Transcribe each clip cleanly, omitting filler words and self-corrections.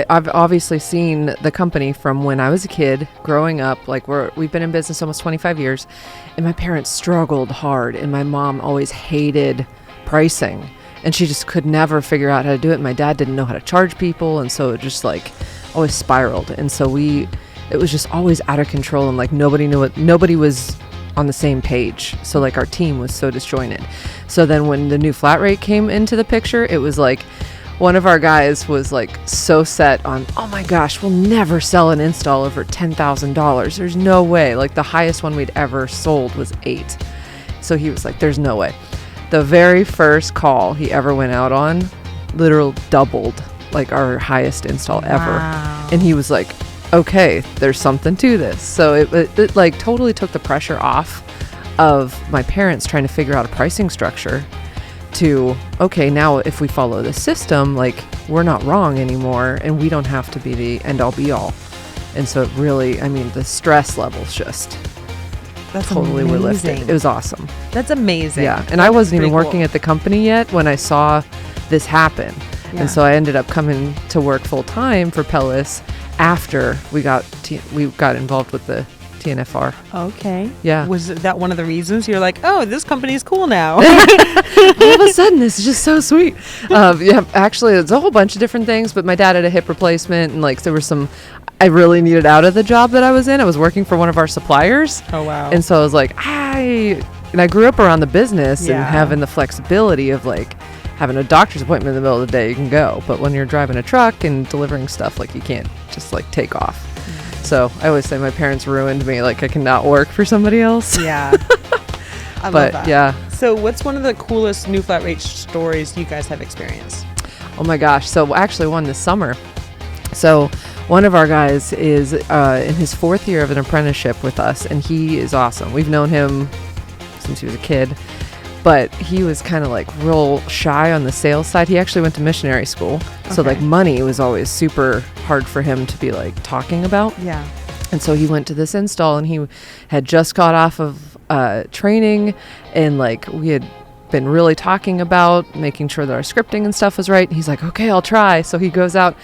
I've obviously seen the company from when I was a kid growing up. Like we've been in business almost 25 years, and my parents struggled hard, and my mom always hated pricing, and she just could never figure out how to do it. My dad didn't know how to charge people, and so it just like always spiraled. And so it was just always out of control, and like nobody was on the same page. So like our team was so disjointed. So then when the new flat rate came into the picture, it was like one of our guys was like so set on, oh my gosh, we'll never sell an install over $10,000. There's no way. Like the highest one we'd ever sold was 8. So he was like, there's no way. The very first call he ever went out on literally doubled like our highest install ever. And he was like, okay, there's something to this. So it like totally took the pressure off of my parents trying to figure out a pricing structure to, okay, now if we follow the system, like we're not wrong anymore, and we don't have to be the end all be all. And so it really, I mean, the stress levels just totally were lifted. It was awesome. That's amazing. Yeah. And I wasn't even working at the company yet when I saw this happen. Yeah. And so I ended up coming to work full time for Pellis after we got involved with the TNFR. Okay. Yeah. Was that one of the reasons you're like, oh, this company's cool now? All of a sudden, it's just so sweet. Yeah, actually, it's a whole bunch of different things, but my dad had a hip replacement, and like there was some I really needed out of the job that I was in. I was working for one of our suppliers. Oh, wow. And so I was like, I grew up around the business and having the flexibility of like having a doctor's appointment in the middle of the day, you can go. But when you're driving a truck and delivering stuff, like you can't just like take off. So I always say my parents ruined me. Like I cannot work for somebody else. Yeah. I love that. Yeah. So what's one of the coolest new flat rate stories you guys have experienced? Oh my gosh. So actually one this summer. So one of our guys is in his 4th year of an apprenticeship with us, and he is awesome. We've known him since he was a kid, but he was kind of like real shy on the sales side. He actually went to missionary school. Okay. So like money was always super hard for him to be like talking about. Yeah. And so he went to this install, and he had just got off of training, and like we had been really talking about making sure that our scripting and stuff was right. And he's like, okay, I'll try. So he goes out,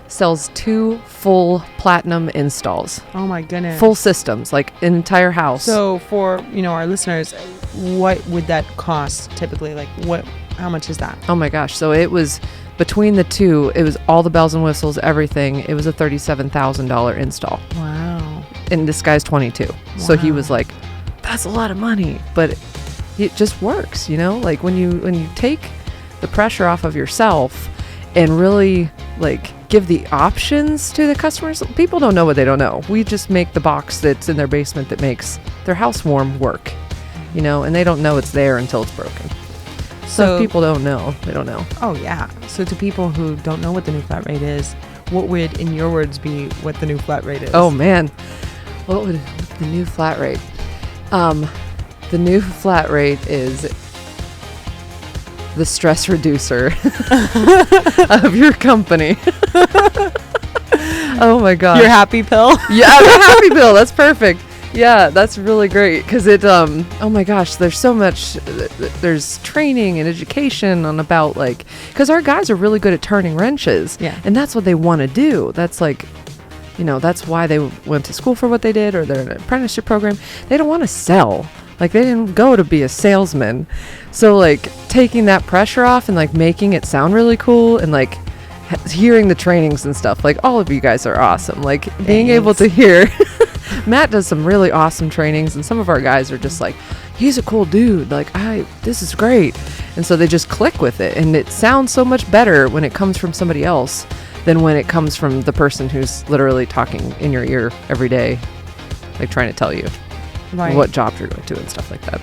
sells 2 full platinum installs. Oh my goodness. Full systems, like an entire house. So for, our listeners, what would that cost typically? Like how much is that? Oh my gosh. So it was between the 2, it was all the bells and whistles, everything. It was a $37,000 install. Wow. And this guy's 22. Wow. So he was like, that's a lot of money, but it just works, like when you take the pressure off of yourself and really like give the options to the customers. People don't know what they don't know. We just make the box that's in their basement that makes their house warm work, and they don't know it's there until it's broken. So if people don't know, they don't know. Oh yeah. So to people who don't know what the new flat rate is, what would, in your words, be what the new flat rate is? Oh man, what would the new flat rate? The new flat rate is the stress reducer of your company. Oh my gosh. Your happy pill? Yeah, the happy pill. That's perfect. Yeah, that's really great because it, oh my gosh, there's so much, there's training and education on about like, because our guys are really good at turning wrenches. Yeah. And that's what they want to do. That's like, that's why they went to school for what they did, or they're in an apprenticeship program. They don't want to sell. Like they didn't go to be a salesman. So like taking that pressure off and like making it sound really cool and like hearing the trainings and stuff, like all of you guys are awesome. Like being able to hear Matt does some really awesome trainings, and some of our guys are just like, he's a cool dude. Like this is great. And so they just click with it, and it sounds so much better when it comes from somebody else than when it comes from the person who's literally talking in your ear every day, like trying to tell you what job you're going to and stuff like that.